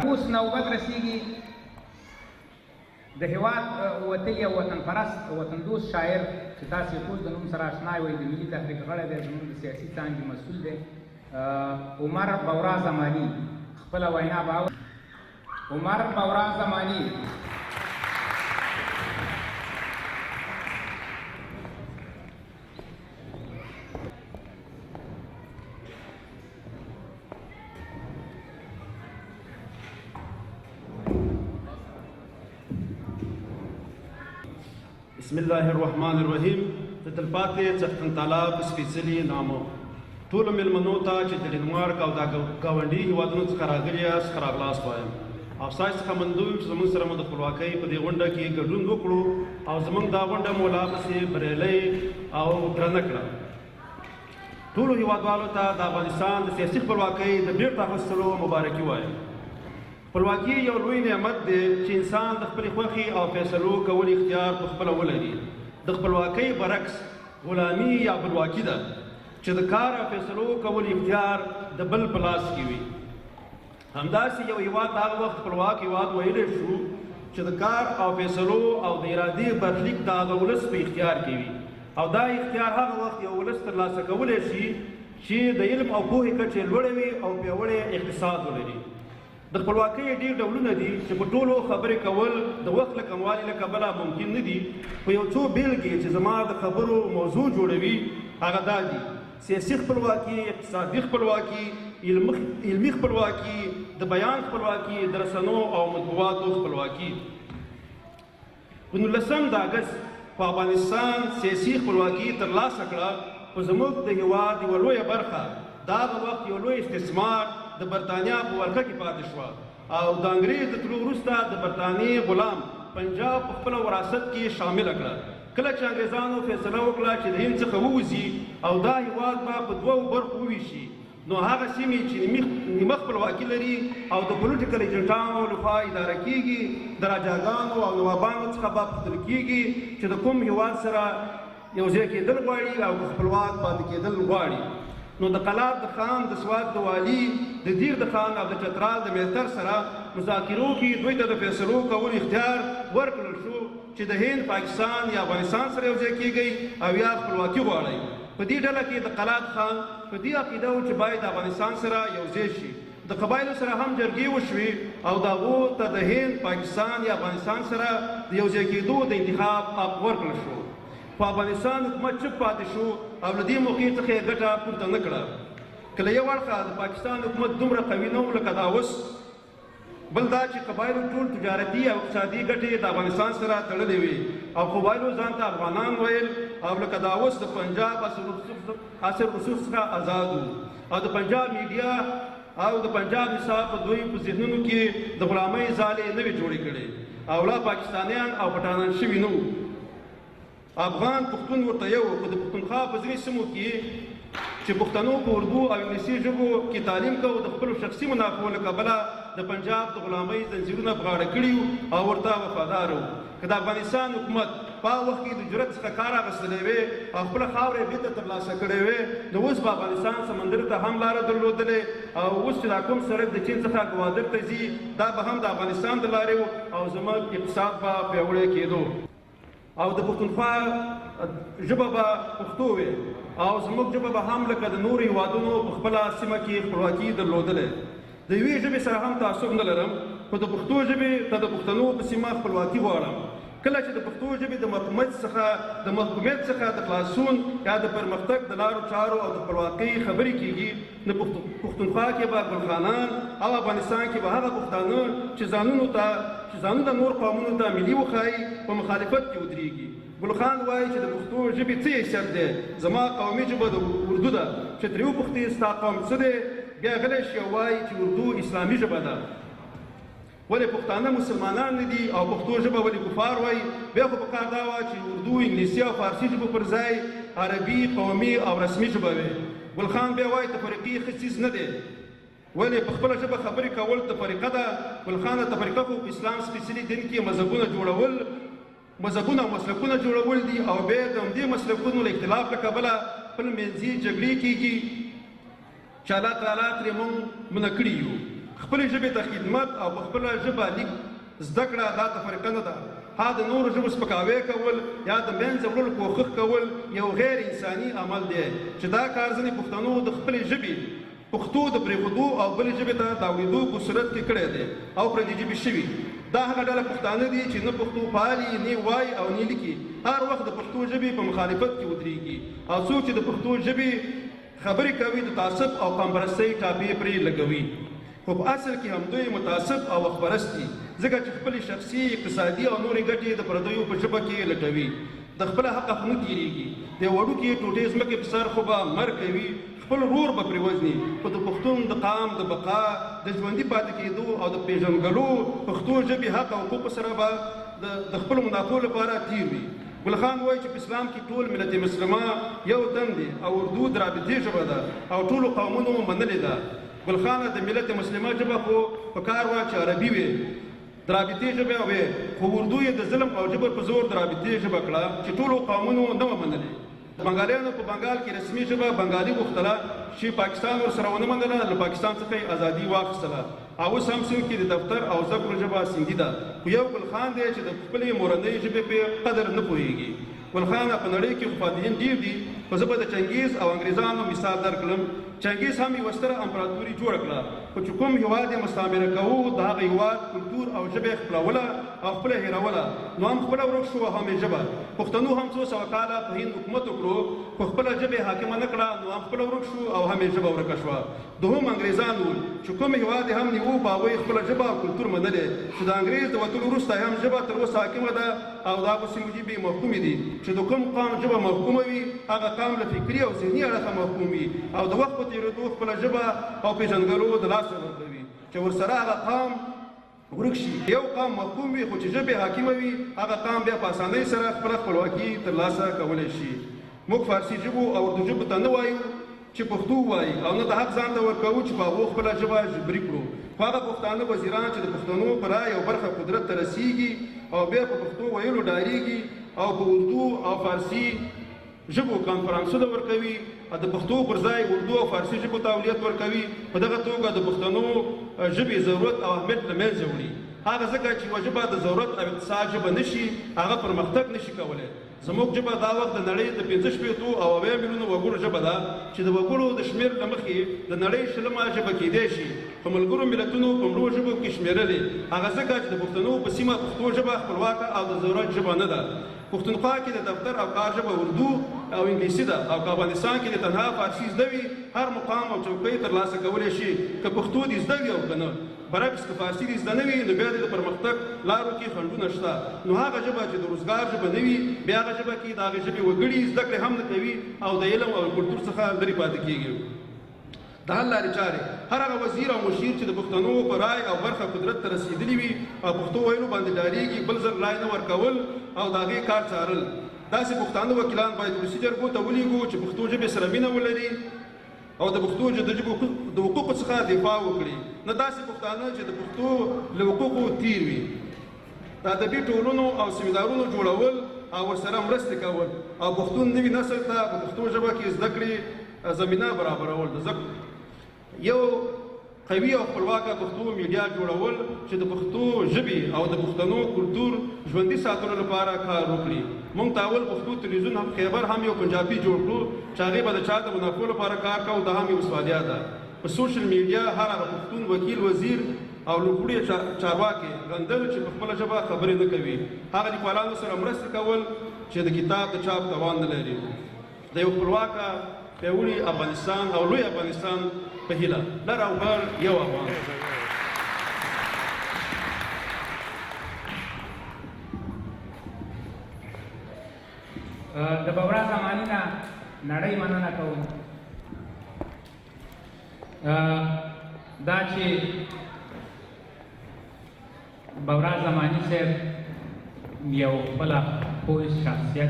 اوس نوبت رسیږي د هېواد وتلي او وطن پرست وطن دوست شاعر چې تاسې ټول د نوم سره اشنا وئ د ملي تحریک غړی دی زموږ د سیاسي څانګې مسؤل دی عمر بورا زماني خپله وینا به عمر بورا زماني بسم الله الرحمن الرحیم د تلپاتې څښتن تعالی په سپېڅلي نامو ټولو مېلمنو ته چې د ډنمارک او د ګاونډي هېوادونو څخه راغلي یاست ښه راغلاست وایم او ستاسو څخه منندوی یم چې زموږ سره مو د خپلواکۍ په دې غونډه کې ګډون وکړو او زموږ دا غونډه مو لا پسې بریالۍ او درنه کړه ټولو هېوادوالو ته د افغانستان د سیاسي خپلواکۍ د بېرته اخیستلو مبارکي وایم خپلواکي یو لوی نعمت دی چې انسان د خپلې خوښې او فیصلو کول اختیار په خپله ولري د خپلواکۍ برعکس غلامي یا بلواکي ده چې د کار او فیصلو کول اختیار د بل په لاس کې وي همداسې یو هېواد هغه وخت خپلواک هېواد ویلی شو چې د کار او فیصلو او د ارادې برخلیک د هغه ولس په اختیار کې وي او دا اختیار هغه وخت یو ولس ترلاسه کولی شي چې د علم او پوهې کچې لوړې وي او پیاوړی اقتصاد ولري د خپلواکۍ ډېر ډولونه دي چې په ټولو خبرې کول د وخت له کموالي له کبله ممکن نه دي خو یو څو بېلګې چې زما د خبرو موضوع جوړوي هغه دا دي سیاسي خپلواکي اقتصادي خپلواکي علمي خپلواکي د بیان خپلواکي د رسنو او مطبوعاتو خپلواکي په 19 د اګست په افغانستان سیاسي خپلواکي ترلاسه کړه خو زموږ د هېواد یوه لویه برخه د هغه وخت یو لوی استثمار د برطانیا په ولکه کې پاتې شوه او د انګریز د تلو وروسته د برطانیې غلام پنجاب په خپله وراثت کې شامله کړه کله چې انګریزانو فیصله وکړه چې د هند څخه ووځي او دا هېواد به په 2 برخو وویشي نو هغه سیمې چې نیمه خپلواکي لري او د پولیټیکل ایجنټانو لخوا اداره کیږي د راجاګانو او نوابانو څخه به پوښتل کیږي چې د کوم هېواد سره یو ځای کېدل غواړي او خپلواک پاتې کېدل غواړي نو د قلات د خان د سوات د والي د دیر د خان او د چترال د مهتر سره مذاکرو کې دوی ته د فیصلو کول اختیار ورکړل شو چې د هند پاکستان یا افغانستان سره یو ځای کېږئ او یا خپلواکي غواړئ په دې ډله کې د قلات خان په دې عقیده و چې باید د افغانستان سره یو ځای شي د قبایلو سره هم جرګې وشوې او د هغو ته د هند پاکستان یا افغانستان سره د یو ځای کېدو د انتخاب حق ورکړل شو په افغانستان حکومت چوپ پاتې شو او له دې موقع څخه یې ګټه پورته نه کړه کله یو اړخه د پاکستان حکومت دومره قوي نه و لکه دا اوس بل دا چې قبایلو ټول تجارتي او اقتصادي ګټې د افغانستان سره تړلې وې او قبایلو ځان ته افغانان ویل او لکه دا اوس د پنجاب اصل رسوخ څخه آزاد وو او د پنجاب میډیا او د پنجاب نصاب په دوی په ذهنونو کې د غلامۍ ځالې نه وې جوړې کړې او لا پاکستانیان او پټانان شوي نه وو افغان پښتون ورته یو خو د پښتونخوا په ځینې سیمو کې چې پښتنو په اردو او انګلیسي ژبو کې تعلیم کوو د خپلو شخصي منافعو له کبله د پنجاب د غلامۍ زنځیرونه په غاړه کړي او ورته وفادار وو که د افغانستان حکومت په هغه وخت کې د جرأت څخه کار اخیستلی وې او خپله خاوره یې بېرته ترلاسه کړې وې نو اوس به افغانستان سمندر ته هم لاره درلودلې او اوس چې دا کوم سړک د چین څخه ګوادر ته ځي دا به هم د افغانستان د لارې و او زموږ اقتصاد به پیاوړی کېدو او د پښتونخوا ژبه به پښتو وي او زموږ ژبه به هم لکه د نورو هېوادونو په خپله سیمه کې خپلواکي درلودلې د یوې ژبې سره هم تعصب نه لرم خو د پښتو ژبې ته د پښتنو په سیمه خپلواکي غواړم کله چې د پښتو ژبې د محکومیت څخه د خلاصون یا د پرمختګ د لارو چارو او د خپلواکۍ خبرې کېږي نو پښتونخوا کې به ګلخانان او افغانستان کې به هغه پښتانه چې ځانونه نور قومونو ته ملي وښایي په مخالفت کې ودرېږي ګلخان وایي چې د پښتو ژبې څه حیثیت دی زما قومي ژبه د اردو ده چې ترې وپوښتې ستا قوم څه دی بیا غلی شي او وایي چې اردو اسلامي ژبه ده ولې پښتانه مسلمانان نه دي او پښتو ژبه ولې کفار وایي بیا خو پکار دا وه چې اردو انګلیسي او فارسي ژبو پر ځای عربي قومي او رسمي ژبه وي ګلخان بیا وایي تفریقي ښه څیز نه دی ولې په خپله ژبه خبرې کول تفریقه ده ګلخانه تفریقه خو په اسلام سپېڅلي دین کې مذهبونه او مسلکونه جوړول دي او بیا د همدې مسلکونو له اختلاف له کبله خپل منځي جګړې کېږي چې الله تعالی ترې موږ منع کړي یو خپلې ژبې ته خدمت او په خپله ژبه لیک زده کړه دا تفرقه نه ده. ها د نورو ژبو سپکاوی کول یا د منځه وړلو کوښښ کول یو غیر انساني عمل دی چې دا کار ځینې پښتنو د خپلې ژبې پښتو د پرېښودو او بلې ژبې ته د اورېدو په صورت کې کړی دی او پردۍ ژبې شوي. دا هغه ډله پښتانه دي چې نه پښتو پالي، نه وایي او نه لیکي، هر وخت د پښتو ژبې په مخالفت کې ودرېږي او څوک چې د پښتو ژبې خبرې کوي د تعصب او قوم پرستۍ ټاپې پرې لګوي. خو په اصل کې همدوی متعصب او وخت پرست دي، ځکه چې خپلې شخصي، اقتصادي او نورې ګټې د پردیو په ژبه کې لټوي. د خپله حقه خو نه تېرېږي، د وړوکې ټوټې ځمکې په سر خو به مرګ کوي، خپل ورور به پرې وژني، خو د پښتون د قام د بقا، د ژوندي پاتې کېدو او د پېژنګلو پښتو ژبې حق او حقوقو سره به د خپلو منافعو لپاره تېر وي. ګل خان وایي چې په اسلام کې ټول ملت مسلمه یو دم دی او اردو د رابطې ژبه ده او ټولو قومونو منلې ده. ګل خانه د ملت مسلمه ژبه خو په کار وه چې عربي وي، د رابطې ژبه وي، خو اردو یې د ظلم او جبر په زور د رابطې ژبه کړه چې ټولو قومونو نه وه منلې. بنګالیانو په بنګال کې رسمي ژبه بنګالي غوښتله چې پاکستان ورسره ونه منله، له پاکستان څخه یې ازادي واخیستله او اوس هم سیمه کې د دفتر او زده کړو ژبه سیندي ده. خو یو ګل خان دی چې د خپلې مورنۍ ژبې په قدر نه پوهېږي. ګل خان په نړۍ کې خفادین ډېر دي، خو زه به د چنګیز او انګریزانو مثال درکړم. چنګیز هم یوه ستره امپراتوري جوړه کړه، خو چې کوم هېواد یې مستعمره کوو د هغه هېواد کلتور او ژبه یې خپلوله او خپله هېروله، نو هم خپله ورک شو او هم یې ژبه. پښتنو هم څو سوه کاله په هند حکومت وکړو، خو خپله ژبه یې حاکمه نه کړه، نو هم خپله ورک شو او هم یې ژبه ورکه شوه. دوهم انګریزان وو چې کوم هېواد یې هم نیوو په هغوی خپله ژبه او کلتور منلې، چې د انګریز د وتلو وروسته هم ژبه تر اوسه حاکمه ده او د هغو سیمو ژبې محکومې دي. چې د کوم قام ژبه محکومه وي هغه قام له فکري او ذهني اړخه محکوم وي او د وخت په تېرېدو خپله ژبه او پېژندګلو د لاسه ورکوي چې ورسره هغه قام ورک شي. یو قام محکوم وي خو چې ژبې حاکمه وي هغه قام بیا په اسانۍ سره خپله خپلواکي ترلاسه کولی شي. موږ فارسي ژبو او اردو ژبو ته نه وایو چې پښتو وایي او نه د حق ځان ته ورکوو چې په هغو خپله ژبه جبري کړو. خو هغه پښتانه وزیران چې د پښتنو په رایې او برخه قدرت ته رسېږي او بیا په پښتو ویلو ډارېږي او په اردو او فارسي ژبو کانفرانسونه ورکوي او د پښتو پر ځای اردو او فارسي ژبو ته اولویت ورکوي، په دغه توګه د پښتنو ژبې ضرورت او اهمیت له منځه وړي. هغه ځکه چې یوه ژبه د ضرورت او اقتصاد ژبه نه شي، هغه پرمختګ نه شي کولی. زموږ ژبه دا وخت د نړۍ د 65 میلیونو وګړو ژبه ده چې د وګړو د شمېر له مخې د نړۍ 20مه ژبه کیدی شي، په ملګرو ملتونو په مړو ژبو کې شمېرلې. هغه ځکه چې د پښتنو په سیمه پښتو ژبه خپلواکه او د ضرورت ژبه نه ده. پښتونخوا کې د دفتر او کار ژبه اردو او انګلیسي ده او که افغانستان کې د تنها فارسي زده وي هر مقام او چوکۍ ترلاسه کولی شي که پښتو دې زده وي او که نه. برعکس که فارسي دې زده نه وي نو بیا د پرمختګ لارو کې خنډونه شته. نو هغه ژبه چې د روزګار ژبه نه وي بیا هغه ژبه کې د هغې ژبې وګړي زده کړې هم نه کوي او د علم او کلتور څخه لرې پاتې کېږي. د حل لارې چارې هر هغه وزیر او مشیر چې د پښتنو په رای او برخه قدرت ته رسېدلي وي او پښتو ویلو باندې ډارېږي، بل ځل رای نه ورکول او د هغې کار څارل. داسې پښتانه وکیلان باید ولسي جرګو ته ولیږو چې پښتو ژبې سره مینه ولري او د پښتو د ژبو د حقوقو څخه دفاع وکړي، نه داسې پښتانه چې د پښتو له حقوقو تیر وي. د ادبي ټولنو او سیمینارونو جوړول او ورسره مرستې کول او پښتون نوي نسل ته په پښتو ژبه کې زده کړې زمینه برابرول، یو قوي او خپلواکه پښتو میډیا جوړول چې د پښتو ژبې او د پښتنو کلتور ژوندي ساتلو لپاره کار وکړي. موږ تاول پښتو تلویزیون هم خیبر هم یو پنجابي جوړ کړو چې هغې به د چا د منافعو لپاره کار کوو، دا هم یو سوالیا ده. په سوشل میډیا هر هغه پښتون وکیل، وزیر او لوړپوړي چارواکي غندل چې په خپله ژبه خبرې نه کوي، هغه لیکوالانو سره مرسته کول چې د کتاب د چاپ توان نه لري. د یو خپلواکه پیاوړي افغانستان او لوی افغانستان په هیله لر او بر یو افغان. د بورا زماني نه نړۍ مننه کوم دا چې بورا زماني صاحب یو خپله پوه شخصیت